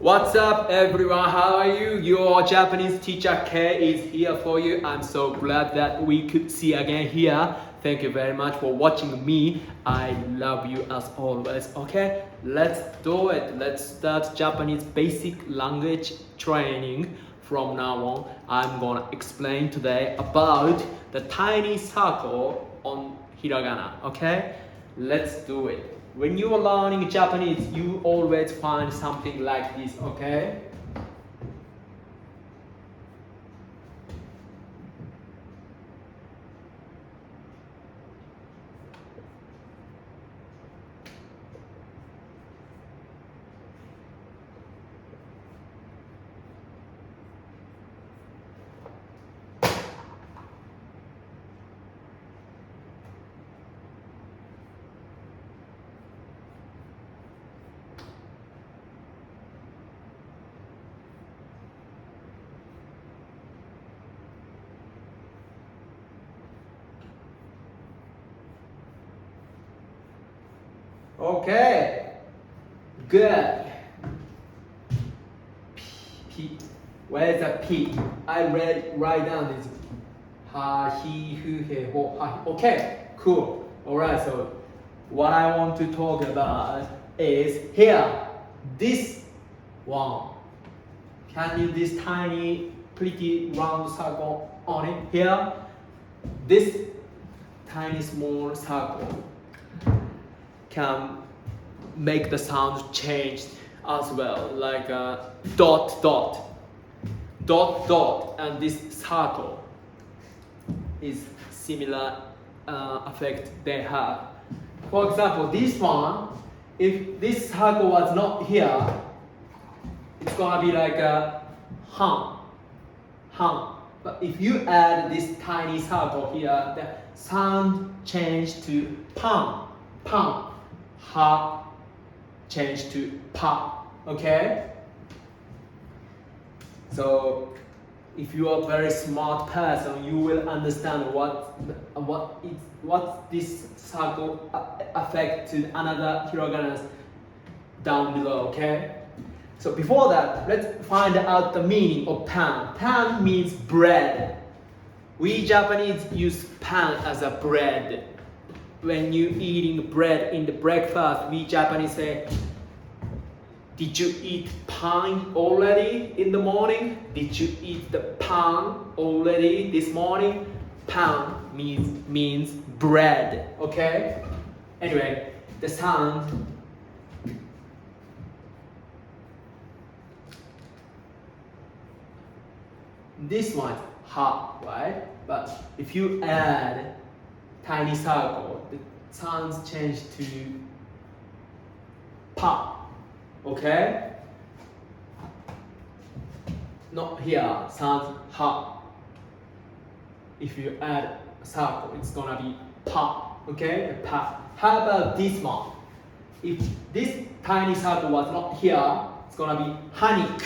What's up everyone, how are you? Your Japanese teacher K is here for you. I'm so glad that we could see again here. Thank you very much for watching me. I love you as always. Okay, let's do it. Let's start Japanese basic language training. From now on, I'm gonna explain today about the tiny circle on Hiragana. Okay, let's do it. When you are learning Japanese, you always find something like this, okay? Okay, good. P. Where's the P? I write down this. Ha, he, hu, he, ho, ha. Okay, cool. Alright, so what I want to talk about is here. This one. Can you this tiny, pretty round circle on it here? This tiny small circle can make the sound change as well, like a dot dot dot dot, and this circle is similar effect they have. For example, this one, if this circle was not here, it's gonna be like a hum. But if you add this tiny circle here, the sound change to pam. Ha change to pa. Okay? So if you are a very smart person, you will understand what this circle affect to another hiraganas down below. Okay? So before that, let's find out the meaning of pan. Pan means bread. We Japanese use pan as a bread. When you eating bread in the breakfast, we Japanese say, did you eat pan already in the morning? Did you eat the pan already this morning? Pan means bread, okay? Anyway, the sound. This one, ha, right? But if you add tiny circle, the sounds change to pa. Okay? Not here, sounds ha. If you add a circle, it's gonna be pa. Okay? Pa. How about this one? If this tiny circle was not here, it's gonna be hanik.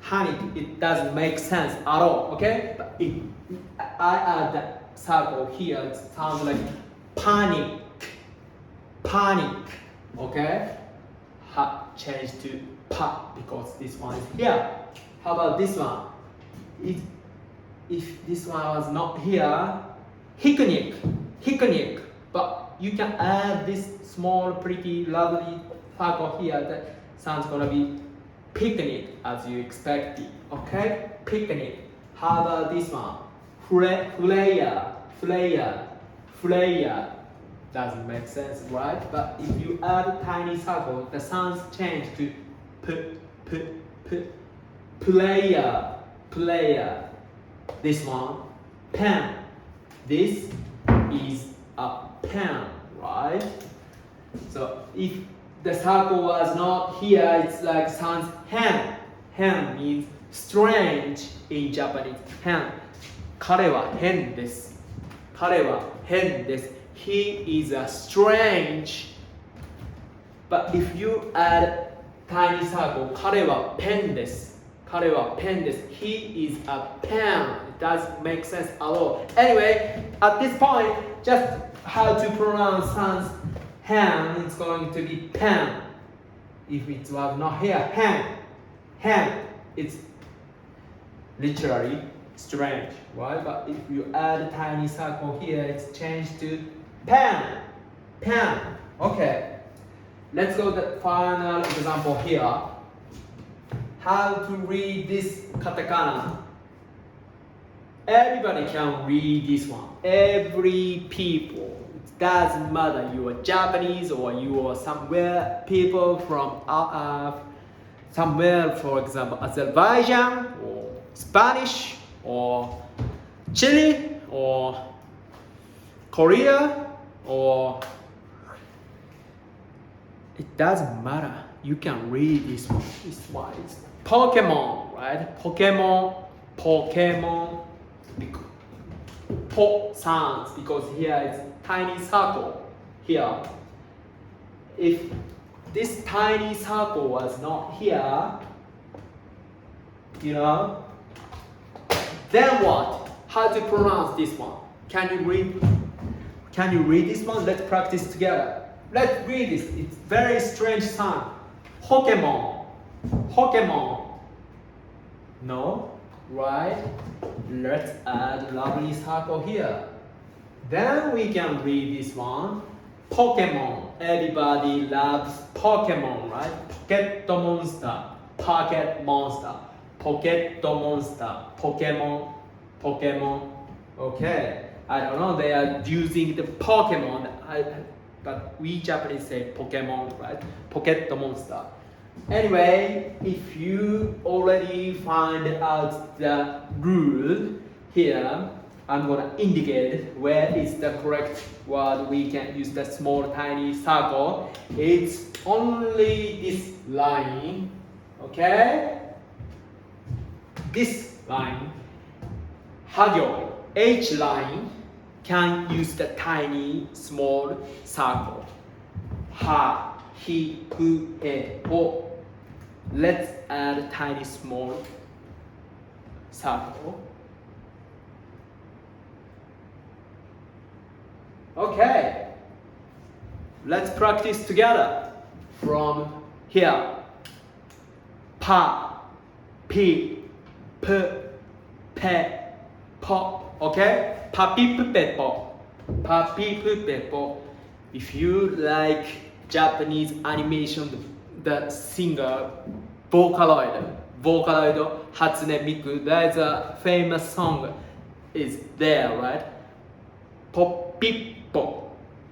Hanik, it doesn't make sense at all. Okay? But if I add that circle here, it sounds like panic. Okay? Ha change to pa because this one is here. How about this one? If this one was not here, hiknik. But you can add this small, pretty, lovely circle here. That sounds gonna be picnic as you expected. Okay? Picnic. How about this one? Flare. Doesn't make sense, right? But if you add a tiny circle, the sounds change to player. This one, pen. This is a pen, right? So if the circle was not here, it's like sounds hen. Hen means strange in Japanese. Hen. 彼は変です。彼は変です。He is a strange. But if you add tiny circle, 彼はペンです。彼はペンです。He is a pen. It doesn't make sense at all. Anyway, at this point, just how to pronounce sounds hen, it's going to be pen. If it was not here, hen. Hand, it's literally strange, right? But if you add a tiny circle here, it's changed to pen. Pen. Okay. Let's go to the final example here. How to read this katakana. Everybody can read this one. Every people. It doesn't matter you are Japanese or you are somewhere people from somewhere, for example, Azerbaijan or Spanish or Chile or Korea or it doesn't matter. You can read this one. This one is Pokemon, right? Pokemon. Po sounds because here is tiny circle. Here, if this tiny circle was not here, then what? How to pronounce this one? Can you read? Can you read this one? Let's practice together. Let's read this. It's very strange sound. Pokemon. No, right? Let's add lovely circle here. Then we can read this one. Pokemon. Everybody loves Pokemon, right? Pocket monster. Pokemon. Okay. I don't know. They are using the Pokemon. But we Japanese say Pokemon, right? Pocket monster. Anyway, if you already find out the rule here, I'm gonna indicate where is the correct word. We can use the small tiny circle. It's only this line, okay? This line, hagyo, H line, can use the tiny small circle. Ha, hi, hu, he, ho. Let's add a tiny small circle. Okay. Let's practice together from here. Pa, pi, p, pe, po. Okay?ぱぴぷぺぽ.ぱぴぷぺぽ. If you like Japanese animation, the singer Vocaloid Hatsune Miku, there's a famous song is there, right? Popippo,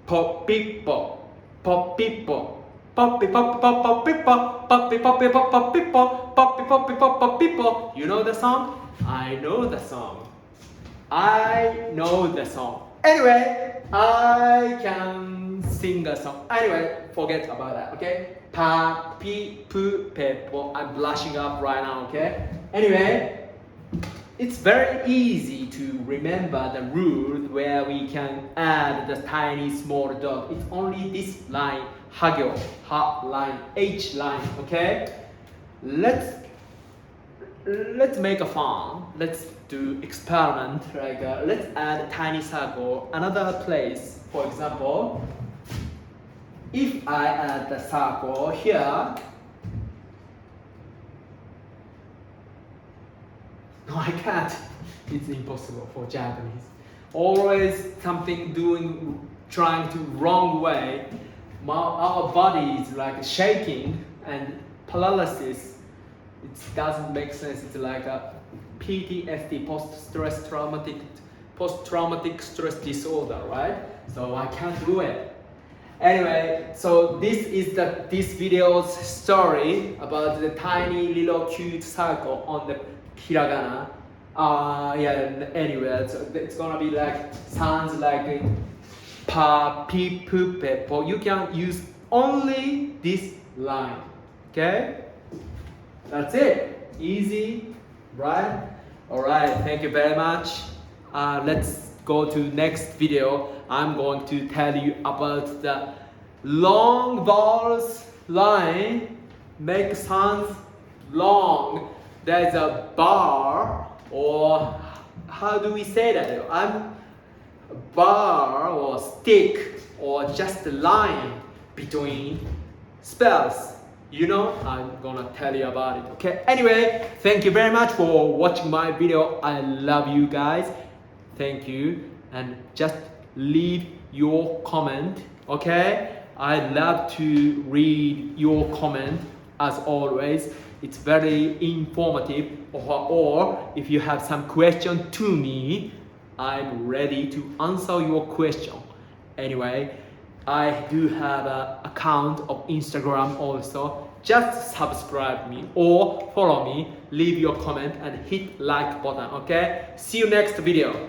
popippo, popippo. You know the song? I know the song. Anyway, I can sing a song. Anyway, forget about that, okay? Pa, pi, pu, pe, po. I'm blushing up right now, okay? Anyway, it's very easy to remember the rule where we can add the tiny small dot. It's only this line, hagyo, ha line, H line, okay? Let's make a fun. Let's do experiment. Let's add a tiny circle another place. For example, if I add the circle here, no, I can't. It's impossible for Japanese. Always something trying to wrong way. Our body is like shaking and paralysis. It doesn't make sense. It's like a PTSD, post-traumatic stress disorder, right? So I can't do it. Anyway, so this is this video's story about the tiny little cute circle on the Hiragana. Anyway, so it's gonna be like sounds like pa, pi, pu, pe, po. You can use only this line, okay? That's it. Easy, right? Alright, thank you very much. Let's go to next video. I'm going to tell you about the long vowels line. Make sounds long. There's a bar, or how do we say that? I'm bar or stick or just a line between spells. you know, I'm gonna tell you about it, okay? Anyway, thank you very much for watching my video. I love you guys. Thank you. And just leave your comment, okay? I love to read your comment as always. It's very informative, or if you have some question to me, I'm ready to answer your question. Anyway, I do have an account of Instagram also. Just subscribe me or follow me, leave your comment and hit like button, okay? See you next video.